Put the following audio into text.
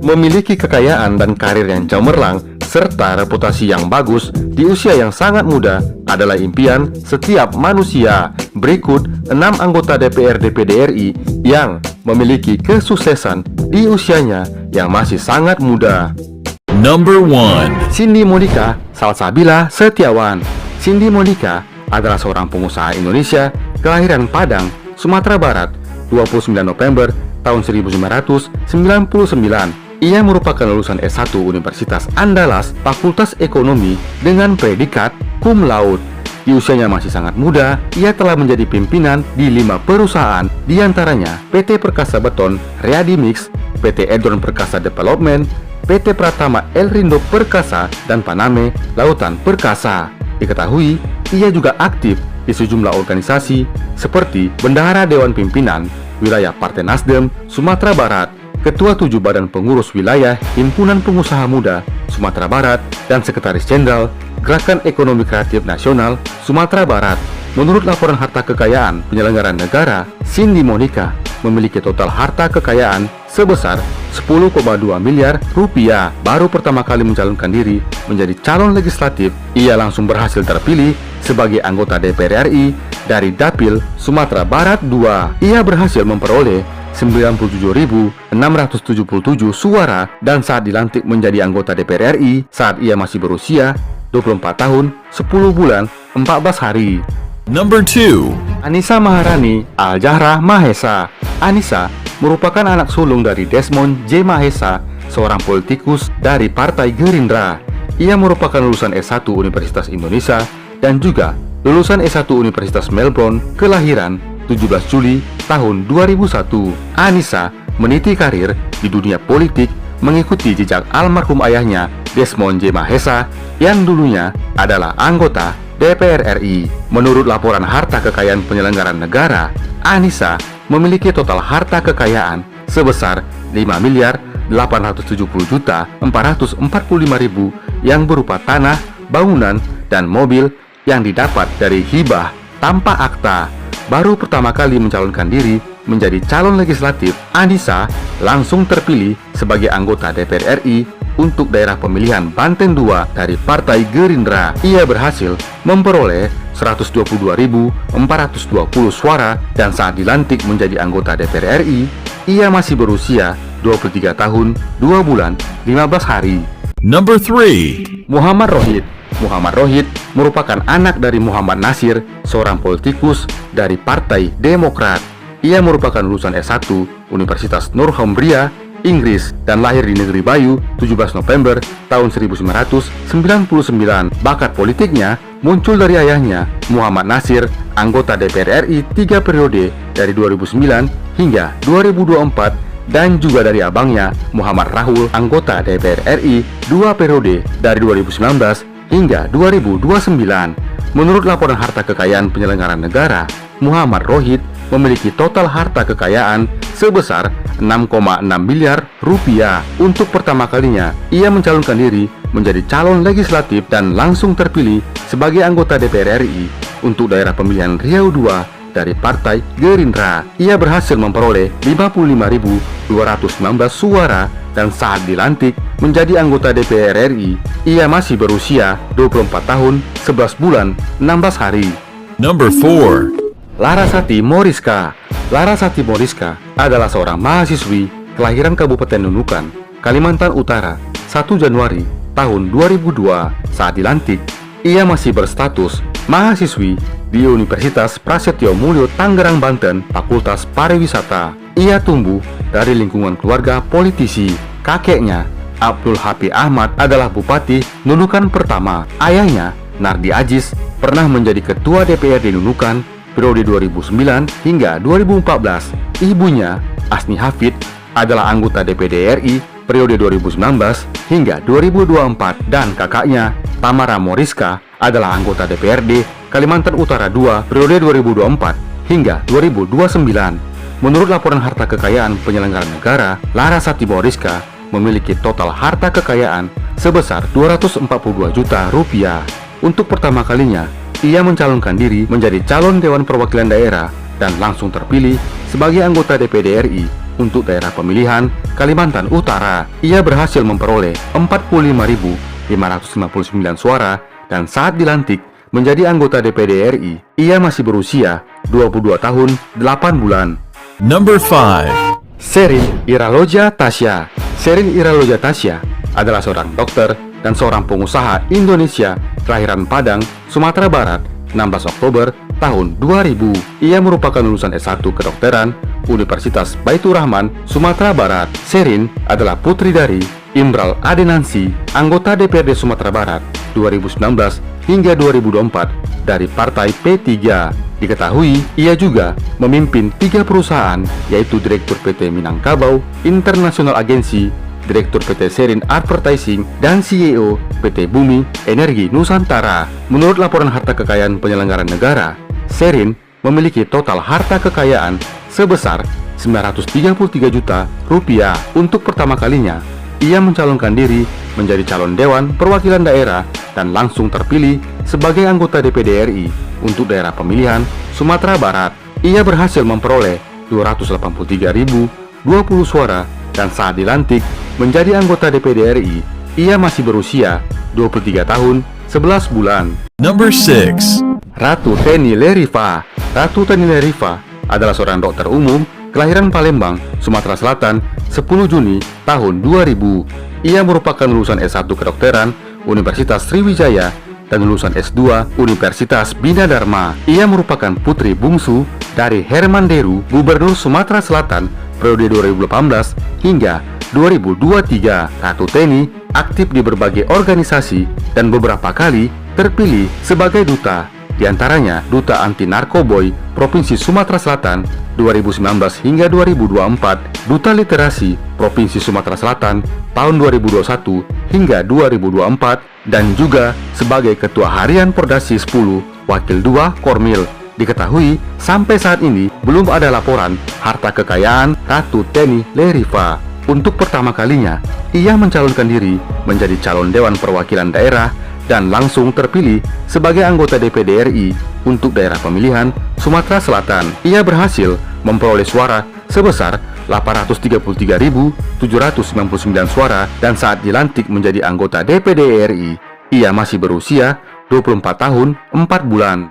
memiliki kekayaan dan karir yang cemerlang, serta reputasi yang bagus di usia yang sangat muda adalah impian setiap manusia. Berikut 6 anggota DPR DPD RI yang memiliki kesuksesan di usianya yang masih sangat muda. Number 1. Cindy Monica Salsabila Setiawan. Cindy Monica adalah seorang pengusaha Indonesia kelahiran Padang, Sumatera Barat, 29 November tahun 1999. Ia merupakan lulusan S1 Universitas Andalas, Fakultas Ekonomi dengan predikat cum laude. Di usianya masih sangat muda, ia telah menjadi pimpinan di 5 perusahaan, diantaranya PT Perkasa Beton Riyadi Mix, PT Edron Perkasa Development, PT Pratama Elrindo Perkasa, dan Paname Lautan Perkasa. Diketahui, ia juga aktif di sejumlah organisasi seperti Bendahara Dewan Pimpinan Wilayah Partai Nasdem Sumatera Barat, Ketua 7 Badan Pengurus Wilayah Himpunan Pengusaha Muda Sumatera Barat, dan Sekretaris Jenderal Gerakan Ekonomi Kreatif Nasional Sumatera Barat. Menurut laporan harta kekayaan penyelenggaraan negara, Cindy Monica memiliki total harta kekayaan sebesar 10,2 miliar rupiah. Baru pertama kali mencalonkan diri menjadi calon legislatif, ia langsung berhasil terpilih sebagai anggota DPR RI dari Dapil Sumatera Barat II. Ia berhasil memperoleh 97.677 suara dan saat dilantik menjadi anggota DPR RI saat ia masih berusia 24 tahun, 10 bulan, 14 hari. Number 2. Anissa Maharani Al-Zahra Mahesa. Anissa merupakan anak sulung dari Desmond J. Mahesa, seorang politikus dari Partai Gerindra. Ia merupakan lulusan S1 Universitas Indonesia dan juga lulusan S1 Universitas Melbourne, kelahiran 17 Juli tahun 2001. Anissa meniti karir di dunia politik mengikuti jejak almarhum ayahnya Desmond J. Mahesa yang dulunya adalah anggota DPR RI. Menurut laporan harta kekayaan penyelenggaraan negara, Anissa memiliki total harta kekayaan sebesar 5.870.445.000 yang berupa tanah, bangunan, dan mobil yang didapat dari hibah tanpa akta. Baru pertama kali mencalonkan diri menjadi calon legislatif, Anissa langsung terpilih sebagai anggota DPR RI untuk daerah pemilihan Banten II dari Partai Gerindra. Ia berhasil memperoleh 122.420 suara dan saat dilantik menjadi anggota DPR RI, ia masih berusia 23 tahun, 2 bulan, 15 hari. Number 3. Muhammad Rohid. Muhammad Rohid merupakan anak dari Muhammad Nasir, seorang politikus dari Partai Demokrat. Ia merupakan lulusan S1 Universitas Northumbria, Inggris, dan lahir di Negeri Bayu 17 November tahun 1999. Bakat politiknya muncul dari ayahnya, Muhammad Nasir, anggota DPR RI 3 periode dari 2009 hingga 2024, dan juga dari abangnya, Muhammad Rahul, anggota DPR RI 2 periode dari 2019 hingga 2029. Menurut laporan harta kekayaan penyelenggaraan negara, Muhammad Rohid memiliki total harta kekayaan sebesar 6,6 miliar rupiah. Untuk pertama kalinya, ia mencalonkan diri menjadi calon legislatif dan langsung terpilih sebagai anggota DPR RI untuk daerah pemilihan Riau II dari Partai Gerindra. Ia berhasil memperoleh 55.219 suara dan saat dilantik menjadi anggota DPR RI, ia masih berusia 24 tahun, 11 bulan, 16 hari. Number 4. Larasati Moriska. Larasati Moriska adalah seorang mahasiswi kelahiran Kabupaten Nunukan, Kalimantan Utara, 1 Januari tahun 2002. Saat dilantik, ia masih berstatus mahasiswi di Universitas Prasetyo Mulyo Tangerang, Banten, Fakultas Pariwisata. Ia tumbuh dari lingkungan keluarga politisi. Kakeknya, Abdul Hafi Ahmad, adalah Bupati Nunukan pertama. Ayahnya, Nardi Aziz, pernah menjadi Ketua DPRD Nunukan periode 2009 hingga 2014. Ibunya, Asni Hafid, adalah anggota DPD RI periode 2019 hingga 2024, dan kakaknya, Tamara Moriska, adalah anggota DPRD Kalimantan Utara II periode 2024 hingga 2029. Menurut laporan harta kekayaan penyelenggaraan negara, Larasati Moriska memiliki total harta kekayaan sebesar 242 juta rupiah. Untuk pertama kalinya, ia mencalonkan diri menjadi calon Dewan Perwakilan Daerah dan langsung terpilih sebagai anggota DPD RI untuk daerah pemilihan Kalimantan Utara. Ia berhasil memperoleh 45.559 suara dan saat dilantik menjadi anggota DPD RI, ia masih berusia 22 tahun 8 bulan. Number 5. Sherin Iraloja Tasya. Sherin Iraloja Tasya adalah seorang dokter dan seorang pengusaha Indonesia kelahiran Padang, Sumatera Barat, 16 Oktober tahun 2000. Ia merupakan lulusan S1 Kedokteran Universitas Baitur Rahman, Sumatera Barat. Sherin adalah putri dari Imral Adenansi, anggota DPRD Sumatera Barat 2019 hingga 2024 dari Partai P3. Diketahui, ia juga memimpin 3 perusahaan, yaitu Direktur PT Minangkabau International Agency, Direktur PT Sherin Advertising, dan CEO PT Bumi Energi Nusantara. Menurut laporan harta kekayaan penyelenggara negara, Sherin memiliki total harta kekayaan sebesar 933 juta rupiah. Untuk pertama kalinya, ia mencalonkan diri menjadi calon Dewan Perwakilan Daerah dan langsung terpilih sebagai anggota DPD RI untuk daerah pemilihan Sumatera Barat. Ia berhasil memperoleh 283.020 suara dan saat dilantik menjadi anggota DPD RI, ia masih berusia 23 tahun 11 bulan. Number 6. Ratu Teni Leriva. Ratu Teni Leriva adalah seorang dokter umum kelahiran Palembang, Sumatera Selatan, 10 Juni tahun 2000. Ia merupakan lulusan S1 Kedokteran Universitas Sriwijaya dan lulusan S2 Universitas Bina Dharma. Ia merupakan putri bungsu dari Herman Deru, Gubernur Sumatera Selatan periode 2018 hingga 2023. Ratu Teni aktif di berbagai organisasi dan beberapa kali terpilih sebagai duta, diantaranya Duta Anti Narkoboy Provinsi Sumatera Selatan 2019 hingga 2024, Duta Literasi Provinsi Sumatera Selatan tahun 2021 hingga 2024, dan juga sebagai Ketua Harian Pordasi 10 Wakil 2 Kormil. Diketahui, sampai saat ini belum ada laporan harta kekayaan Ratu Teni Leriva. Untuk pertama kalinya, ia mencalonkan diri menjadi calon Dewan Perwakilan Daerah dan langsung terpilih sebagai anggota DPD RI untuk daerah pemilihan Sumatera Selatan. Ia berhasil memperoleh suara sebesar 833.799 suara dan saat dilantik menjadi anggota DPD RI, ia masih berusia 24 tahun 4 bulan.